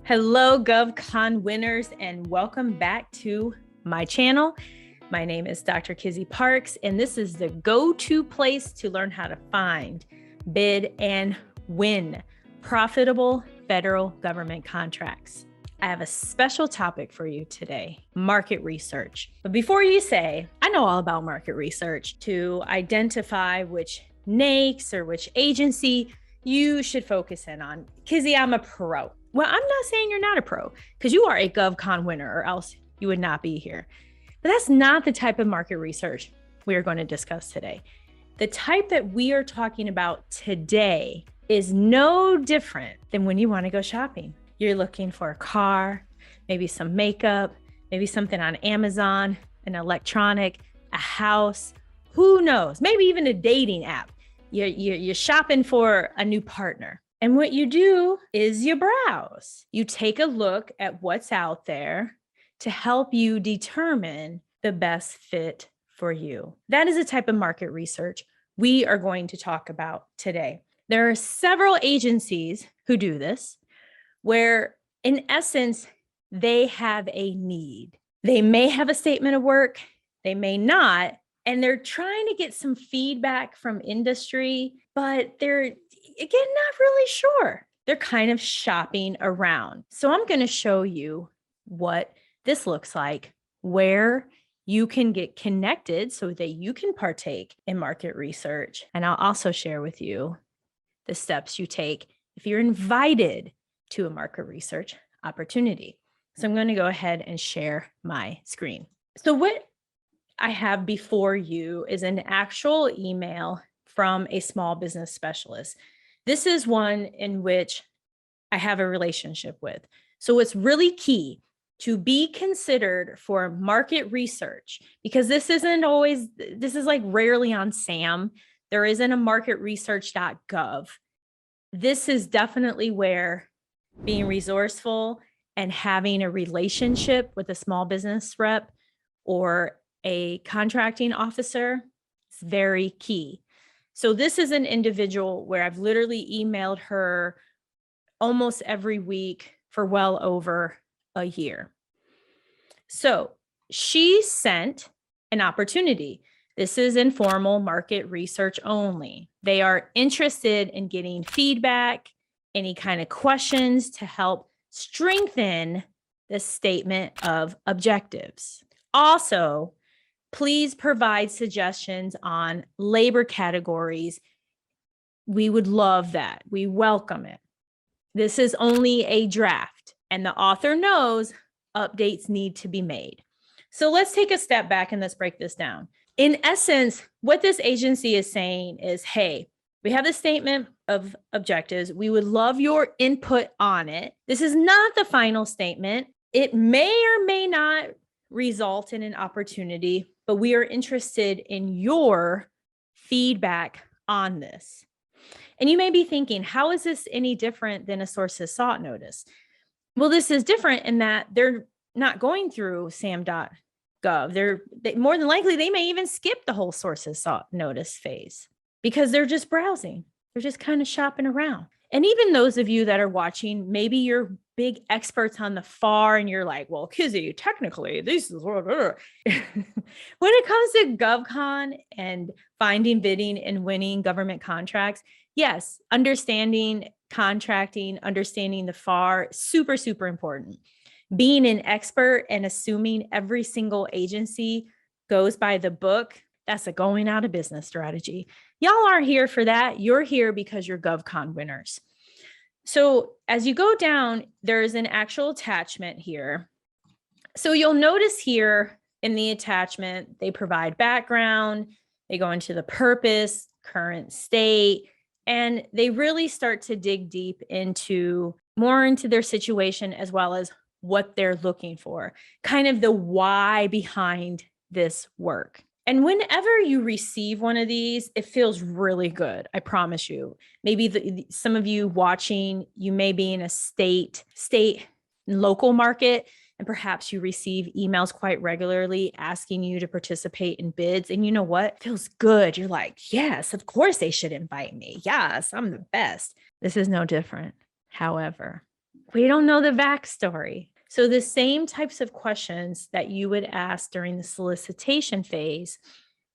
Hello, GovCon winners, and welcome back to my channel. My name is Dr. Kizzy Parks, and this is the go-to place to learn how to find, bid, and win profitable federal government contracts. I have a special topic for you today, market research. But before you say, I know all about market research, to identify which NAICS or which agency you should focus in on. Kizzy, I'm a pro. Well, I'm not saying you're not a pro, because you are a GovCon winner, or else you would not be here. But that's not the type of market research we are going to discuss today. The type that we are talking about today is no different than when you want to go shopping. You're looking for a car, maybe some makeup, maybe something on Amazon, an electronic, a house, who knows, maybe even a dating app. You're shopping for a new partner. And what you do is you browse. You take a look at what's out there to help you determine the best fit for you. That is a type of market research we are going to talk about today. There are several agencies who do this, where in essence, they have a need. They may have a statement of work, they may not, and they're trying to get some feedback from industry, but they're, again, not really sure. They're kind of shopping around. So I'm going to show you what this looks like, where you can get connected so that you can partake in market research. And I'll also share with you the steps you take if you're invited to a market research opportunity. So I'm going to go ahead and share my screen. So what I have before you is an actual email from a small business specialist. This is one in which I have a relationship with. So it's really key to be considered for market research, because this is like rarely on SAM. There isn't a marketresearch.gov. This is definitely where being resourceful and having a relationship with a small business rep or a contracting officer is very key. So this is an individual where I've literally emailed her almost every week for well over a year. So she sent an opportunity. This is informal market research only. They are interested in getting feedback, any kind of questions to help strengthen the statement of objectives. Also, please provide suggestions on labor categories. We would love that. We welcome it. This is only a draft, and the author knows updates need to be made. So let's take a step back and let's break this down. In essence, what this agency is saying is, hey, we have the statement of objectives. We would love your input on it. This is not the final statement. It may or may not result in an opportunity, but we are interested in your feedback on this. And you may be thinking, how is this any different than a sources sought notice? Well, this is different in that they're not going through SAM.GOV. They more than likely, they may even skip the whole sources sought notice phase because they're just browsing. They're just kind of shopping around. And even those of you that are watching, maybe you're big experts on the FAR and you're like, well, Kizzy, technically, this is what. When it comes to GovCon and finding, bidding, and winning government contracts, yes, understanding contracting, understanding the FAR, super, super important. Being an expert and assuming every single agency goes by the book, that's a going out of business strategy. Y'all aren't here for that. You're here because you're GovCon winners. So as you go down, there's an actual attachment here. So you'll notice here in the attachment, they provide background, they go into the purpose, current state, and they really start to dig deep more into their situation as well as what they're looking for, kind of the why behind this work. And whenever you receive one of these, it feels really good. I promise you. Maybe some of you watching, you may be in a state, local market, and perhaps you receive emails quite regularly asking you to participate in bids. And you know what? It feels good. You're like, yes, of course they should invite me. Yes, I'm the best. This is no different. However, we don't know the backstory. So the same types of questions that you would ask during the solicitation phase,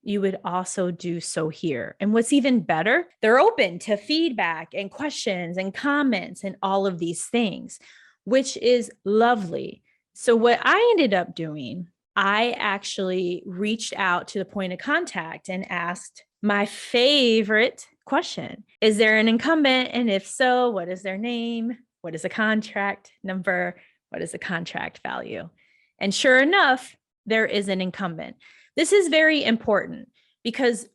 you would also do so here. And what's even better, they're open to feedback and questions and comments and all of these things, which is lovely. So what I ended up doing, I actually reached out to the point of contact and asked my favorite question. Is there an incumbent? And if so, what is their name? What is the contract number? What is the contract value? And sure enough, there is an incumbent. This is very important because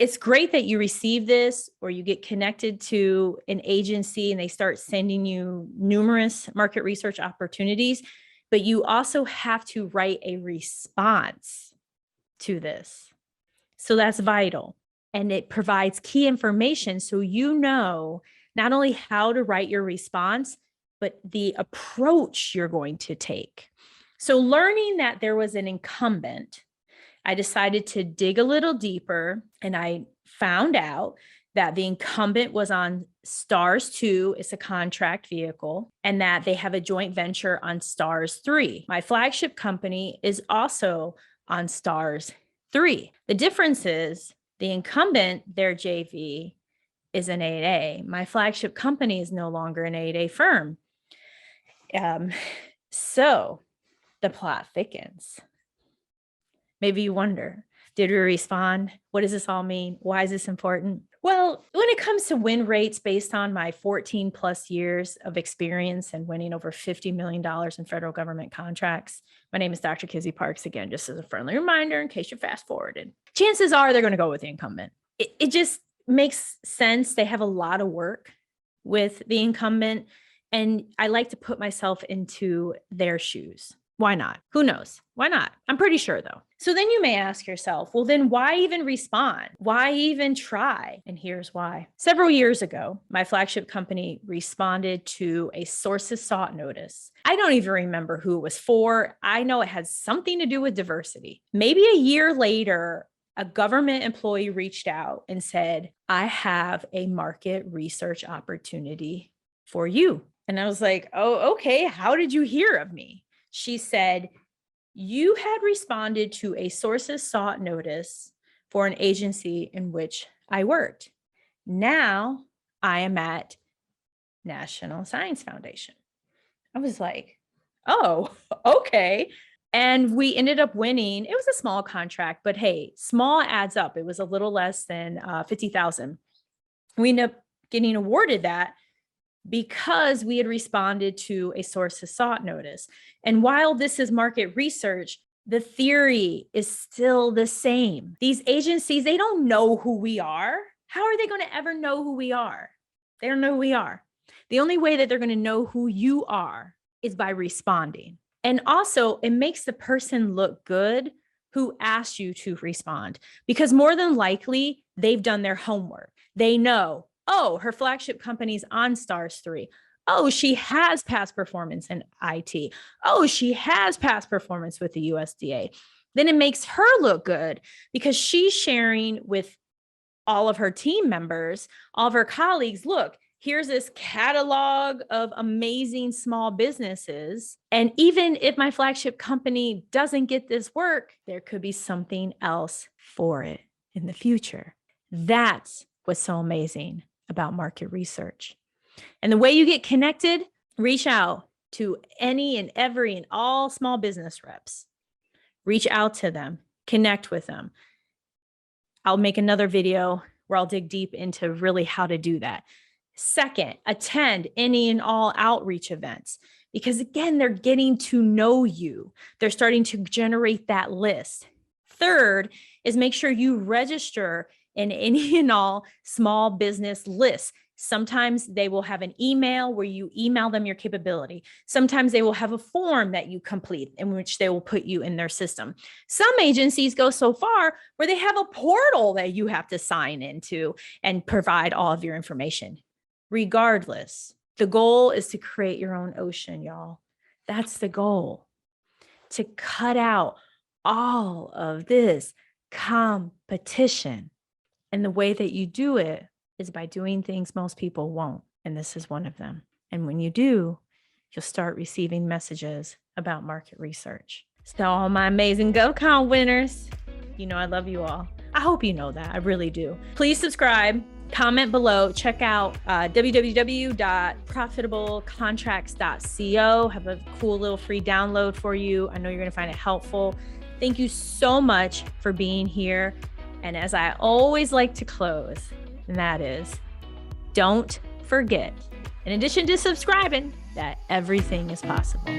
it's great that you receive this or you get connected to an agency and they start sending you numerous market research opportunities, but you also have to write a response to this. So that's vital. And it provides key information so you know not only how to write your response, but the approach you're going to take. So learning that there was an incumbent, I decided to dig a little deeper and I found out that the incumbent was on STARS 2, it's a contract vehicle, and that they have a joint venture on STARS 3. My flagship company is also on STARS 3. The difference is the incumbent, their JV, is an 8A. My flagship company is no longer an 8A firm. So the plot thickens. Maybe you wonder, did we respond? What does this all mean? Why is this important? Well, when it comes to win rates based on my 14 plus years of experience and winning over $50 million in federal government contracts, my name is Dr. Kizzy Parks. Again, just as a friendly reminder, in case you're fast forwarded, chances are they're going to go with the incumbent. It just makes sense. They have a lot of work with the incumbent. And I like to put myself into their shoes. Why not? Who knows? Why not? I'm pretty sure though. So then you may ask yourself, well, then why even respond? Why even try? And here's why. Several years ago, my flagship company responded to a sources sought notice. I don't even remember who it was for. I know it has something to do with diversity. Maybe a year later, a government employee reached out and said, I have a market research opportunity for you. And I was like, oh, okay. How did you hear of me? She said, you had responded to a sources sought notice for an agency in which I worked. Now I am at National Science Foundation. I was like, oh, okay. And we ended up winning. It was a small contract, but hey, small adds up. It was a little less than 50,000. We ended up getting awarded that because we had responded to a sources sought notice. And while this is market research, the theory is still the same. These agencies, they don't know who we are. How are they going to ever know who we are? They don't know who we are. The only way that they're going to know who you are is by responding. And also, it makes the person look good who asked you to respond, because more than likely, they've done their homework. They know, oh, her flagship company's on STARS 3. Oh, she has past performance in IT. Oh, she has past performance with the USDA. Then it makes her look good because she's sharing with all of her team members, all of her colleagues, look, here's this catalog of amazing small businesses. And even if my flagship company doesn't get this work, there could be something else for it in the future. That's what's so amazing about market research. And the way you get connected, reach out to any and every and all small business reps. Reach out to them, connect with them. I'll make another video where I'll dig deep into really how to do that. Second, attend any and all outreach events, because again, they're getting to know you. They're starting to generate that list. Third is make sure you register in any and all small business lists. Sometimes they will have an email where you email them your capability. Sometimes they will have a form that you complete in which they will put you in their system. Some agencies go so far where they have a portal that you have to sign into and provide all of your information. Regardless, the goal is to create your own ocean, y'all. That's the goal. To cut out all of this competition. And the way that you do it is by doing things most people won't. And this is one of them. And when you do, you'll start receiving messages about market research. So all my amazing GovCon winners, you know I love you all. I hope you know that. I really do. Please subscribe, comment below, check out www.profitablecontracts.co. Have a cool little free download for you. I know you're going to find it helpful. Thank you so much for being here. And as I always like to close, and that is, don't forget, in addition to subscribing, that everything is possible.